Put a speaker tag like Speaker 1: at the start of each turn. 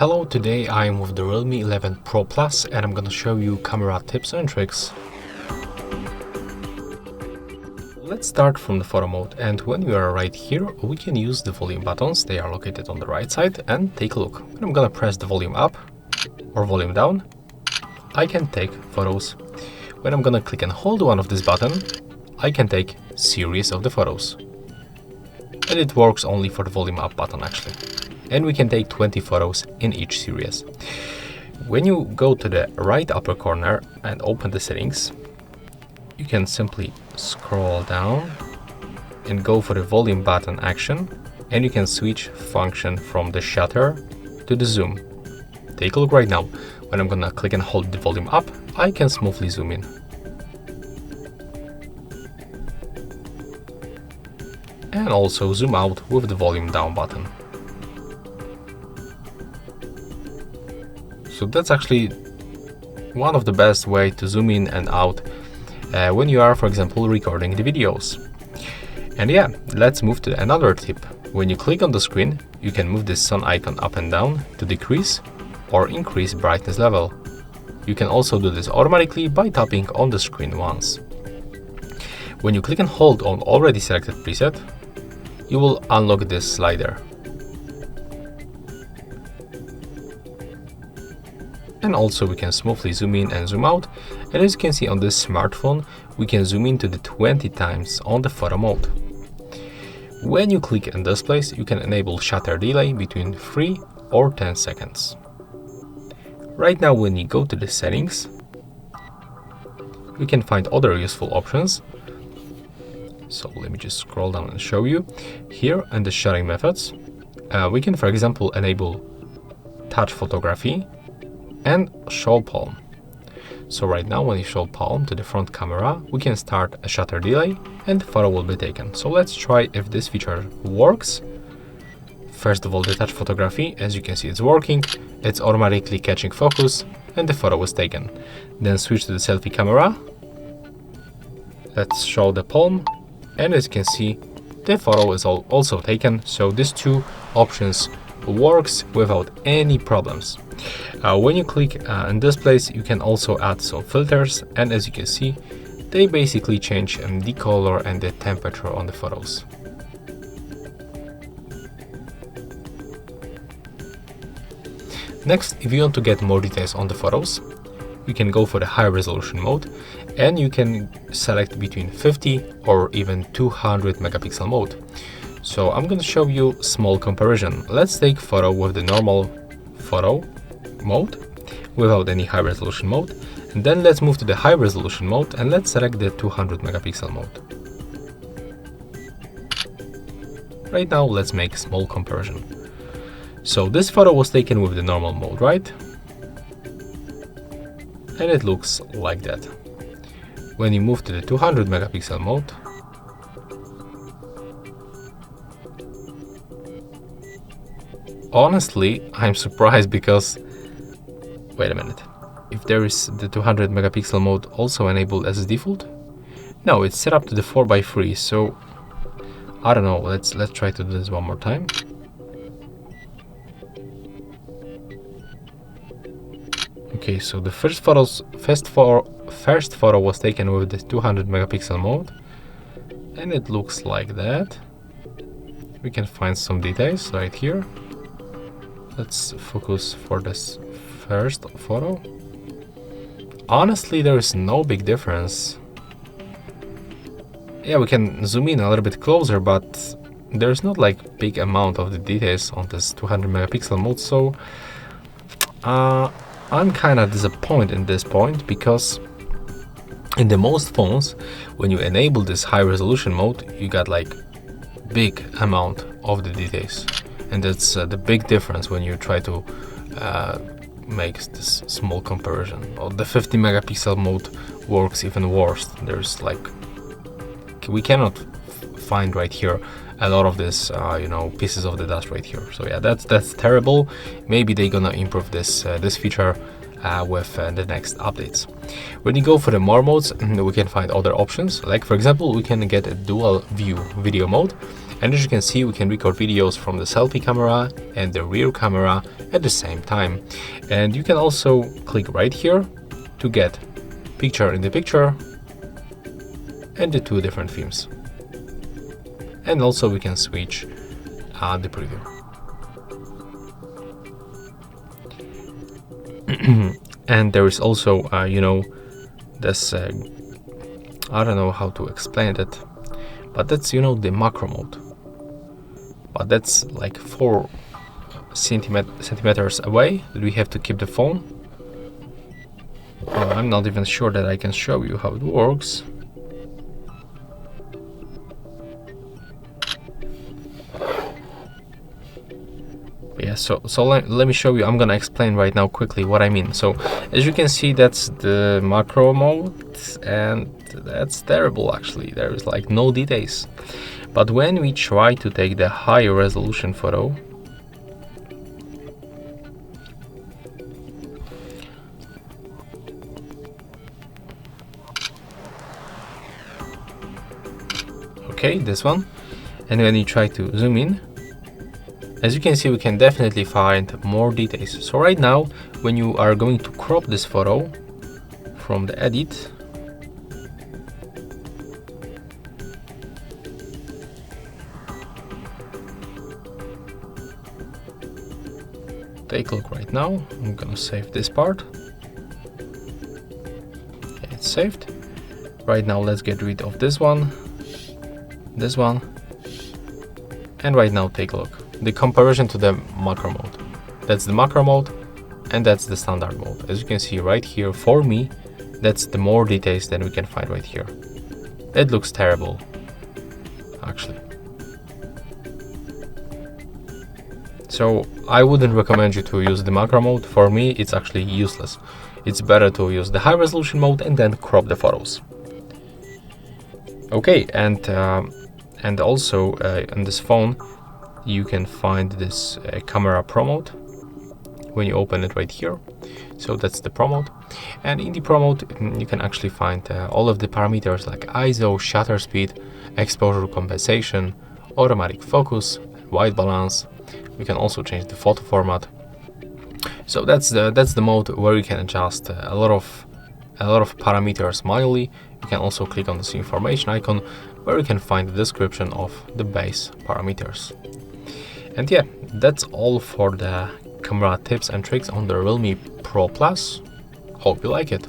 Speaker 1: Hello, today I'm with the Realme 11 Pro Plus and I'm gonna show you camera tips and tricks. Let's start from the photo mode, and when we are right here, we can use the volume buttons. They are located on the right side, and take a look. When I'm gonna press the volume up or volume down, I can take photos. When I'm gonna click and hold one of this button, I can take series of the photos. And it works only for the volume up button actually. And we can take 20 photos in each series. When you go to the right upper corner and open the settings, you can simply scroll down and go for the volume button action, and you can switch function from the shutter to the zoom. Take a look right now. When I'm gonna click and hold the volume up, I can smoothly zoom in. And also zoom out with the volume down button. So that's actually one of the best way to zoom in and out when you are, for example, recording the videos. And yeah, let's move to another tip. When you click on the screen, you can move this sun icon up and down to decrease or increase brightness level. You can also do this automatically by tapping on the screen once. When you click and hold on already selected preset, you will unlock this slider. And also we can smoothly zoom in and zoom out, and as you can see on this smartphone, we can zoom in to the 20 times on the photo mode. When you click in this place, you can enable shutter delay between 3 or 10 seconds. Right now when you go to the settings, you can find other useful options. So let me just scroll down and show you. Here in the shuttering methods, we can, for example, enable touch photography and show palm. So right now when you show palm to the front camera, we can start a shutter delay and the photo will be taken. So let's try if this feature works. First of all, the touch photography, as you can see, it's working. It's automatically catching focus and the photo was taken. Then switch to the selfie camera. Let's show the palm, and as you can see, the photo is also taken. So these two options works without any problems. When you click in this place, you can also add some filters, and as you can see, they basically change the color and the temperature on the photos. Next, if you want to get more details on the photos, you can go for the high resolution mode, and you can select between 50 or even 200 megapixel mode. So I'm going to show you small comparison. Let's take photo with the normal photo mode without any high resolution mode, and then let's move to the high resolution mode and let's select the 200 megapixel mode. Right now let's make a small comparison. So this photo was taken with the normal mode, right? And it looks like that. When you move to the 200 megapixel mode, honestly, I'm surprised because, wait a minute, if there is the 200 megapixel mode also enabled as default? No, it's set up to the 4:3, so I don't know, let's try to do this one more time. Okay, so the first photo was taken with the 200 megapixel mode, and it looks like that. We can find some details right here. Let's focus for this first photo. Honestly, there is no big difference. Yeah, we can zoom in a little bit closer, but there's not like big amount of the details on this 200 megapixel mode, so I'm kind of disappointed in this point, because in the most phones, when you enable this high resolution mode, you got like big amount of the details. And that's the big difference when you try to make this small comparison. Well, the 50 megapixel mode works even worse. There's like, we cannot find right here a lot of this, pieces of the dust right here. So yeah, that's terrible. Maybe they're gonna improve this feature with the next updates. When you go for the more modes, we can find other options. Like for example, we can get a dual view video mode. And as you can see, we can record videos from the selfie camera and the rear camera at the same time. And you can also click right here to get picture in the picture and the two different themes. And also we can switch the preview. And there is also, this, I don't know how to explain it, but that's, the macro mode. But that's like 4 centimeters away that we have to keep the phone. I'm not even sure that I can show you how it works. Yeah, so let me show you. I'm gonna explain right now quickly what I mean. So as you can see, that's the macro mode, and that's terrible actually. There is like no details. But when we try to take the high resolution photo, okay, this one, and when you try to zoom in, as you can see, we can definitely find more details. So right now, when you are going to crop this photo from the edit, take a look right now. I'm gonna save this part. It's saved. Right now, let's get rid of this one, and right now take a look. The comparison to the macro mode. That's the macro mode and that's the standard mode. As you can see right here, for me, that's the more details than we can find right here. It looks terrible, actually. So I wouldn't recommend you to use the macro mode. For me, it's actually useless. It's better to use the high resolution mode and then crop the photos. Okay, and also on this phone, you can find this camera pro mode when you open it right here. So that's the pro mode, and in the pro mode you can actually find all of the parameters like ISO, shutter speed, exposure compensation, automatic focus, white balance. We can also change the photo format. So that's the mode where you can adjust a lot of parameters manually. You can also click on this information icon where you can find the description of the base parameters. And yeah, that's all for the camera tips and tricks on the Realme Pro Plus. Hope you like it.